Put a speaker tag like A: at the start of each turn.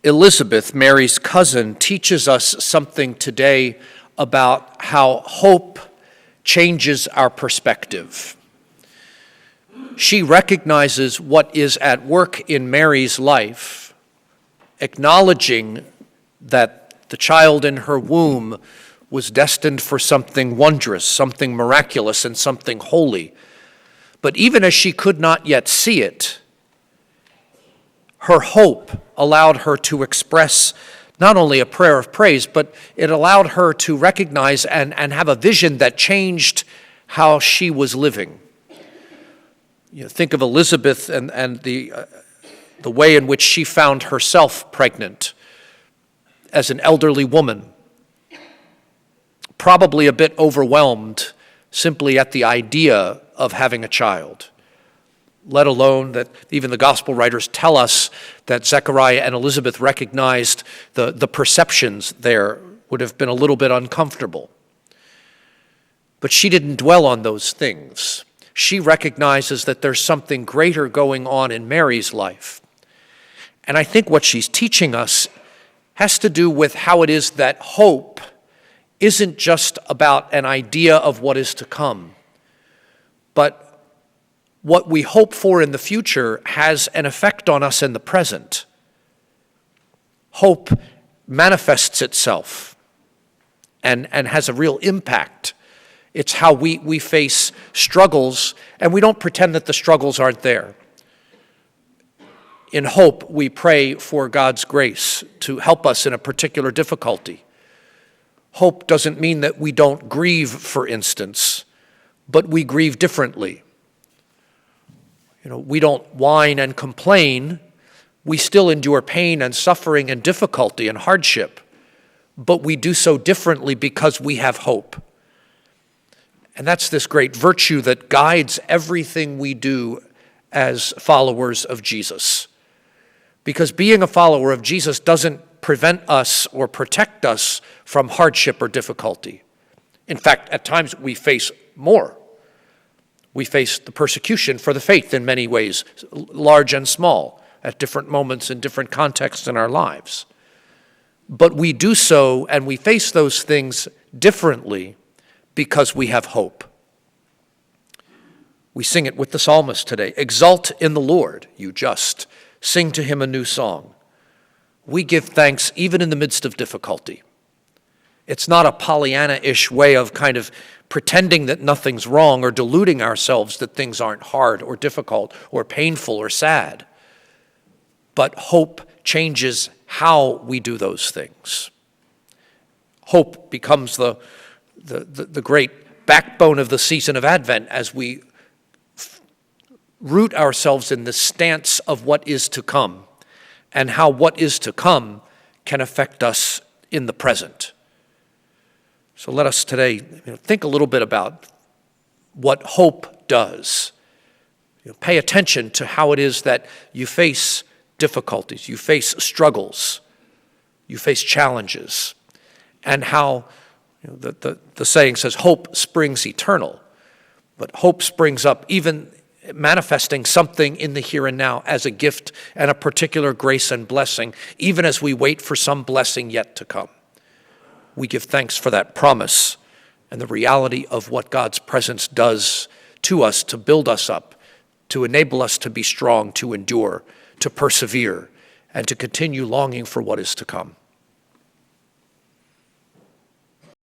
A: Elizabeth, Mary's cousin, teaches us something today about how hope changes our perspective. She recognizes what is at work in Mary's life, acknowledging that the child in her womb was destined for something wondrous, something miraculous, and something holy. But even as she could not yet see it, her hope allowed her to express not only a prayer of praise, but it allowed her to recognize and have a vision that changed how she was living. You know, think of Elizabeth and the way in which she found herself pregnant as an elderly woman, probably a bit overwhelmed simply at the idea of having a child, let alone that even the gospel writers tell us that Zechariah and Elizabeth recognized the perceptions there would have been a little bit uncomfortable. But she didn't dwell on those things. She recognizes that there's something greater going on in Mary's life. And I think what she's teaching us has to do with how it is that hope isn't just about an idea of what is to come, but what we hope for in the future has an effect on us in the present. Hope manifests itself and has a real impact. It's how we face struggles, and we don't pretend that the struggles aren't there. In hope, we pray for God's grace to help us in a particular difficulty. Hope doesn't mean that we don't grieve, for instance, but we grieve differently. You know, we don't whine and complain. We still endure pain and suffering and difficulty and hardship, but we do so differently because we have hope. And that's this great virtue that guides everything we do as followers of Jesus. Because being a follower of Jesus doesn't prevent us or protect us from hardship or difficulty. In fact, at times we face more. We face the persecution for the faith in many ways, large and small, at different moments in different contexts in our lives. But we do so and we face those things differently because we have hope. We sing it with the psalmist today. Exult in the Lord, you just. Sing to him a new song. We give thanks even in the midst of difficulty. It's not a Pollyanna-ish way of kind of pretending that nothing's wrong or deluding ourselves that things aren't hard or difficult or painful or sad. But hope changes how we do those things. Hope becomes the great backbone of the season of Advent as we root ourselves in the stance of what is to come and how what is to come can affect us in the present. So let us today think a little bit about what hope does. Pay attention to how it is that you face difficulties, you face struggles, you face challenges, and how the saying says hope springs eternal, but hope springs up even manifesting something in the here and now as a gift and a particular grace and blessing, even as we wait for some blessing yet to come. We give thanks for that promise and the reality of what God's presence does to us to build us up, to enable us to be strong, to endure, to persevere, and to continue longing for what is to come.